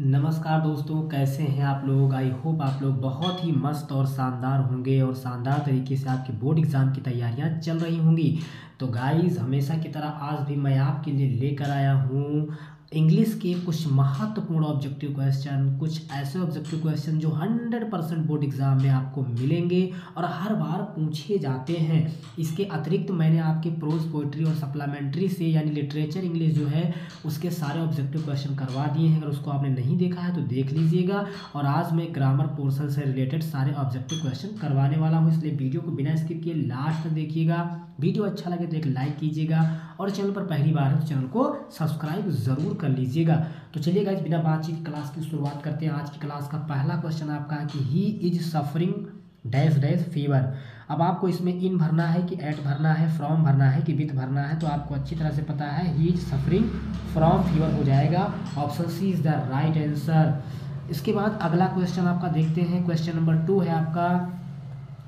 नमस्कार दोस्तों, कैसे हैं आप लोग। आई होप आप लोग बहुत ही मस्त और शानदार होंगे और शानदार तरीके से आपके बोर्ड एग्ज़ाम की तैयारियां चल रही होंगी। तो गाइस, हमेशा की तरह आज भी मैं आपके लिए लेकर आया हूं इंग्लिश के कुछ महत्वपूर्ण ऑब्जेक्टिव क्वेश्चन, कुछ ऐसे ऑब्जेक्टिव क्वेश्चन जो 100% बोर्ड एग्ज़ाम में आपको मिलेंगे और हर बार पूछे जाते हैं। इसके अतिरिक्त मैंने आपके प्रोज पोइट्री और सप्लीमेंट्री से यानी लिटरेचर इंग्लिश जो है उसके सारे ऑब्जेक्टिव क्वेश्चन करवा दिए हैं। अगर उसको आपने नहीं देखा है तो देख लीजिएगा। और आज मैं ग्रामर पोर्शन से रिलेटेड सारे ऑब्जेक्टिव क्वेश्चन करवाने वाला हूँ, इसलिए वीडियो को बिना स्किप किए लास्ट तक देखिएगा। वीडियो अच्छा लगे तो एक लाइक कीजिएगा और चैनल पर पहली बार है तो चैनल को सब्सक्राइब ज़रूर कर लीजिएगा। तो चलिए गाइस, बिना बातचीत क्लास की शुरुआत करते हैं। आज की क्लास का पहला क्वेश्चन आपका है कि ही is suffering dash dash fever. अब आपको इसमें इन भरना है कि एट भरना है, फ्रॉम भरना है कि विथ भरना है, तो आपको अच्छी तरह से पता है he is suffering from fever हो जाएगा। Option C is the right answer. इसके बाद अगला क्वेश्चन आपका देखते हैं। क्वेश्चन नंबर 2 है आपका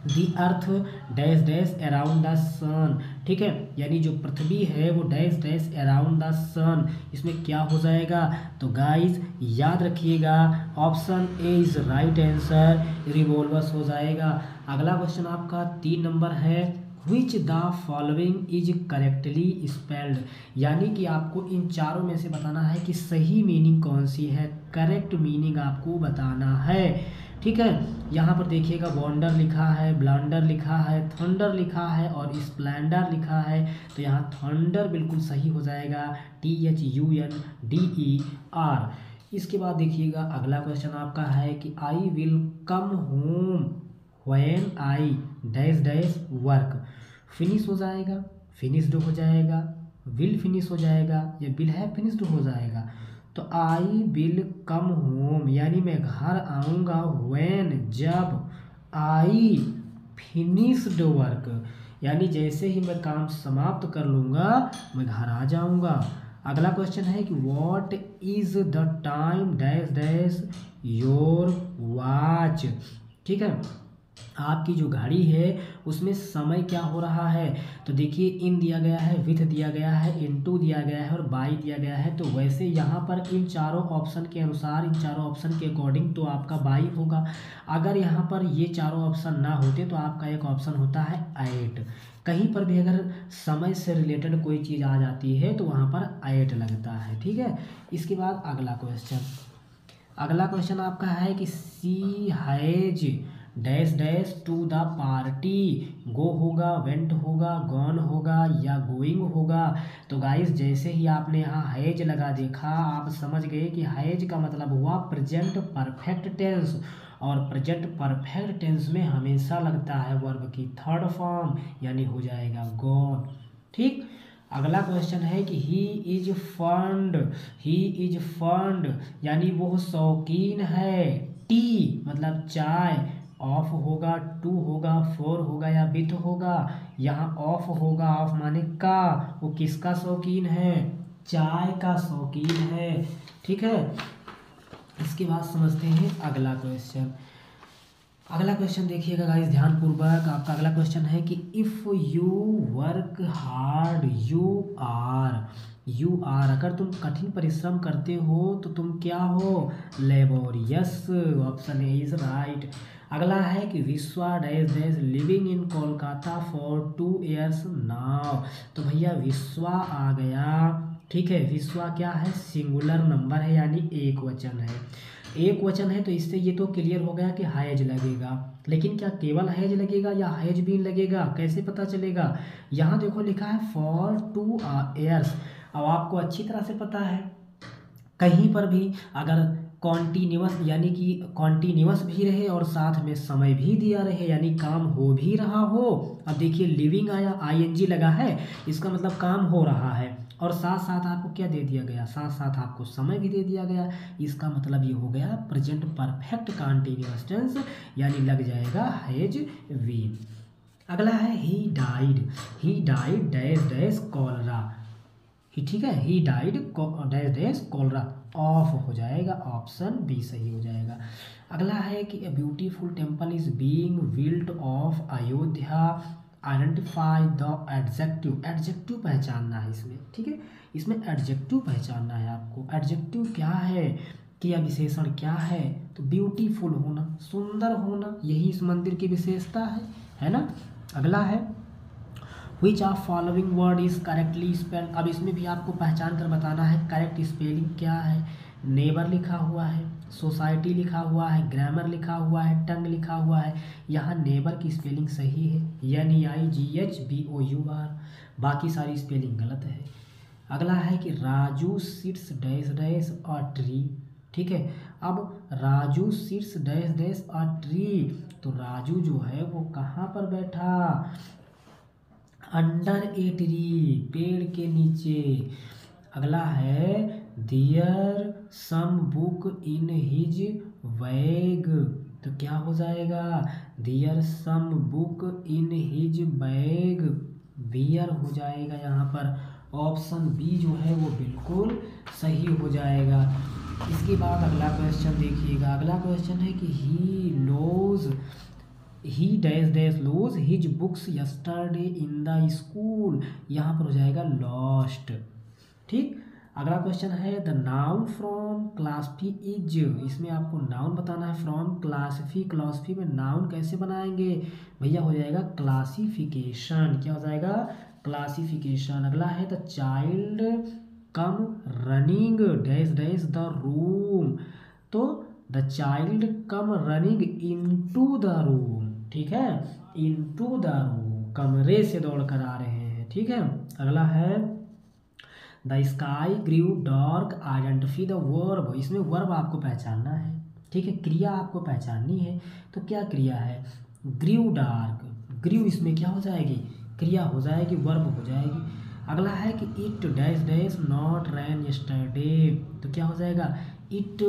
दी अर्थ डैश डैश अराउंड द सन। ठीक है, यानी जो पृथ्वी है वो डैश डैश अराउंड द सन, इसमें क्या हो जाएगा। तो गाइस याद रखिएगा, option A is right answer, revolvers हो जाएगा। अगला क्वेश्चन आपका 3 नंबर है which the following is correctly spelled, यानी कि आपको इन चारों में से बताना है कि सही मीनिंग कौन सी है, करेक्ट मीनिंग आपको बताना है। ठीक है, यहाँ पर देखिएगा वॉन्डर लिखा है, ब्लंडर लिखा है, थंडर लिखा है और स्प्लेंडर लिखा है। तो यहाँ थंडर बिल्कुल सही हो जाएगा, THUNDER। इसके बाद देखिएगा अगला क्वेश्चन आपका है कि I will come home when I dash dash work. Finish हो जाएगा, फिनिश्ड हो जाएगा, विल फिनिश हो जाएगा या विल हैव फिनिश्ड हो जाएगा। तो आई विल कम होम यानी मैं घर आऊँगा, व्हेन जब, आई फिनिश्ड वर्क यानी जैसे ही मैं काम समाप्त कर लूँगा मैं घर आ जाऊँगा। अगला क्वेश्चन है कि what is the time dash dash your watch. ठीक है, आपकी जो घड़ी है उसमें समय क्या हो रहा है। तो देखिए इन दिया गया है, विथ दिया गया है, इनटू दिया गया है और बाई दिया गया है। तो वैसे यहाँ पर इन चारों ऑप्शन के अनुसार, इन चारों ऑप्शन के अकॉर्डिंग तो आपका बाई होगा। अगर यहाँ पर ये चारों ऑप्शन ना होते तो आपका एक ऑप्शन होता है 8। कहीं पर भी अगर समय से रिलेटेड कोई चीज़ आ जाती है तो वहाँ पर 8 लगता है। ठीक है, इसके बाद अगला क्वेश्चन, अगला क्वेश्चन आपका है कि she has dash dash to the party. Go होगा, वेंट होगा, गॉन होगा या गोइंग होगा। तो गाइस जैसे ही आपने यहाँ हैज लगा देखा, आप समझ गए कि हैज का मतलब हुआ प्रेजेंट परफेक्ट टेंस, और प्रेजेंट परफेक्ट टेंस में हमेशा लगता है वर्ब की थर्ड फॉर्म, यानी हो जाएगा गॉन। ठीक, अगला क्वेश्चन है कि he is fund, he is fund यानी वो शौकीन है। टी मतलब चाय, ऑफ होगा, टू होगा, फोर होगा या विथ होगा। यहाँ ऑफ होगा, ऑफ माने का, वो किसका शौकीन है, चाय का शौकीन है। ठीक है, इसके बाद समझते हैं अगला क्वेश्चन। अगला क्वेश्चन देखिएगा गाइस ध्यानपूर्वक। आपका अगला क्वेश्चन है कि if you work hard you are, अगर तुम कठिन परिश्रम करते हो तो तुम क्या हो, laborious. Option A is right. अगला है कि विश्वा dash dash living in Kolkata for 2 years now. तो भैया विश्वा आ गया। ठीक है, विश्वा क्या है, सिंगुलर नंबर है यानी एक वचन है। एक वचन है तो इससे ये तो क्लियर हो गया कि हैज लगेगा, लेकिन क्या केवल हैज लगेगा या हैज बीन लगेगा, कैसे पता चलेगा। यहाँ देखो लिखा है फॉर 2 years। अब आपको अच्छी तरह से पता है कहीं पर भी अगर कॉन्टीन्यूअस यानी कि कॉन्टीन्यूअस भी रहे और साथ में समय भी दिया रहे यानी काम हो भी रहा हो। अब देखिए लिविंग आया, आईएनजी लगा है, इसका मतलब काम हो रहा है और साथ साथ आपको क्या दे दिया गया, साथ साथ आपको समय भी दे दिया गया। इसका मतलब ये हो गया प्रेजेंट परफेक्ट कॉन्टीन्यूअस टेंस, यानी लग जाएगा हैज बीन। अगला है he died dash dash cholera. ठीक है, he died dash dash cholera, of हो जाएगा, ऑप्शन बी सही हो जाएगा। अगला है कि a beautiful temple is being built of Ayodhya, identify the adjective. Adjective पहचानना है इसमें। ठीक है, इसमें एडजेक्टिव पहचानना है आपको। एडजेक्टिव क्या है, क्रिया विशेषण क्या है? तो ब्यूटीफुल होना, सुंदर होना, यही इस मंदिर की विशेषता है ना। अगला है which of following word is correctly spelled. अब इसमें भी आपको पहचान कर बताना है करेक्ट स्पेलिंग क्या है। नेबर लिखा हुआ है, सोसाइटी लिखा हुआ है, ग्रामर लिखा हुआ है, टंग लिखा हुआ है। यहाँ नेबर की स्पेलिंग सही है, NEIGHBOUR, बाकी सारी स्पेलिंग गलत है। अगला है कि Raju sits dash dash a tree. ठीक है, अब Raju sits dash dash a tree, तो राजू जो है वो कहाँ पर बैठा? अंडर ए ट्री, पेड़ के नीचे। अगला है there some book in his bag, तो क्या हो जाएगा? There some book in his bag, were हो जाएगा यहाँ पर। ऑप्शन बी जो है वो बिल्कुल सही हो जाएगा। इसके बाद अगला क्वेश्चन देखिएगा। अगला क्वेश्चन है कि ही dash dash lose his books yesterday in the school, यहाँ पर हो जाएगा लॉस्ट। ठीक, अगला क्वेश्चन है द नाउन फ्रॉम क्लासफी इज, इसमें आपको नाउन बताना है फ्रॉम क्लासफी। क्लासफी में नाउन कैसे बनाएंगे भैया? हो जाएगा क्लासिफिकेशन। क्या हो जाएगा? क्लासिफिकेशन। अगला है the child come running dash dash the room, तो the child come running into the room. ठीक है, इनटू द रूम, कमरे से दौड़ कर आ रहे हैं। ठीक है, अगला है the sky grew dark identify the verb, इसमें वर्ब आपको पहचानना है। ठीक है, क्रिया आपको पहचाननी है, तो क्या क्रिया है? ग्रीव डार्क, ग्रीव इसमें क्या हो जाएगी? क्रिया हो जाएगी, वर्ब हो जाएगी। अगला है कि it dash dash not rain yesterday, तो क्या हो जाएगा? It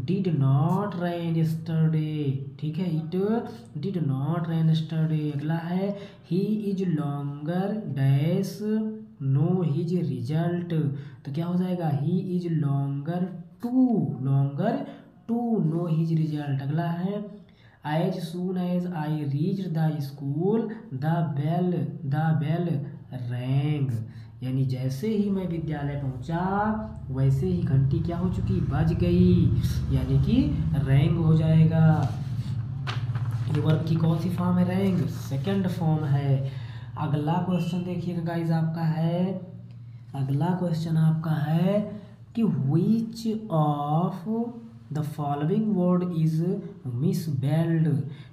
did not rain yesterday. ठीक है, it did not rain yesterday. अगला है he is longer dash know his result, तो क्या हो जाएगा? He is longer to know his result. अगला है as soon as I reach the school the bell rang, यानी जैसे ही मैं विद्यालय पहुंचा वैसे ही घंटी क्या हो चुकी? बज गई, यानी कि रैंग हो जाएगा। ये वर्ब की कौन सी फॉर्म है? रैंग, सेकंड फॉर्म है। अगला क्वेश्चन देखिएगा गाइज आपका है, अगला क्वेश्चन आपका है कि which of the following word is misspelled.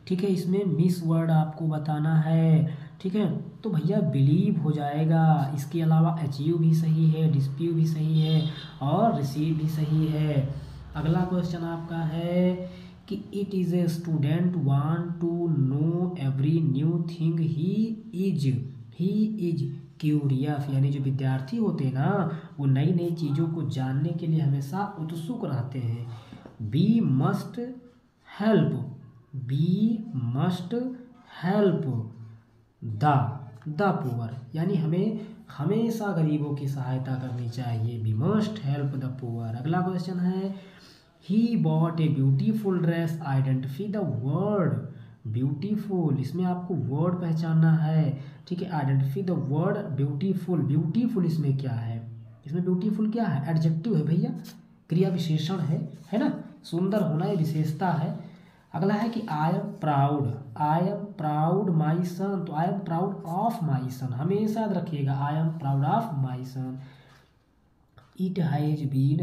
ठीक है, इसमें मिस वर्ड आपको बताना है। ठीक है, तो भैया बिलीव हो जाएगा। इसके अलावा अचीव भी सही है, डिस्प्यू भी सही है और रिसीव भी सही है। अगला क्वेश्चन आपका है कि it is a student want to know every new thing he is curious, यानी जो विद्यार्थी होते हैं ना वो नई नई चीज़ों को जानने के लिए हमेशा उत्सुक रहते हैं। We must help the poor, यानी हमें हमेशा गरीबों की सहायता करनी चाहिए। We must help the poor. अगला क्वेश्चन है he bought a beautiful dress identify the word beautiful, इसमें आपको वर्ड पहचानना है। ठीक है, identify the word beautiful. Beautiful इसमें क्या है? इसमें ब्यूटीफुल क्या है? एडजेक्टिव है भैया, क्रिया विशेषण है ना। सुंदर होना ये विशेषता है। अगला है कि आई एम प्राउड माई सन, तो I am proud of my son, हमेशा याद रखिएगा I am proud of my son. It has been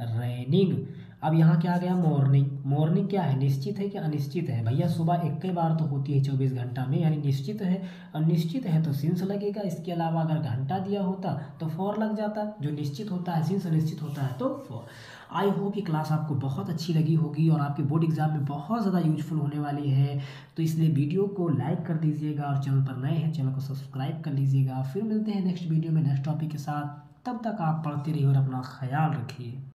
raining. अब यहाँ क्या आ गया? मॉर्निंग क्या है? निश्चित है कि अनिश्चित है? भैया सुबह एक बार तो होती है 24 घंटा में, यानी निश्चित है। और निश्चित है तो सिंस लगेगा। इसके अलावा अगर घंटा दिया होता तो फॉर लग जाता। जो निश्चित होता है, सिंस निश्चित होता है तो फॉर। आई होप कि क्लास आपको बहुत अच्छी लगी होगी और आपके बोर्ड एग्जाम में बहुत ज़्यादा यूजफुल होने वाली है। तो इसलिए वीडियो को लाइक कर दीजिएगा और चैनल पर नए हैं चैनल को सब्सक्राइब कर लीजिएगा। फिर मिलते हैं नेक्स्ट वीडियो में नेक्स्ट टॉपिक के साथ। तब तक आप पढ़ते रहिए और अपना ख्याल रखिए।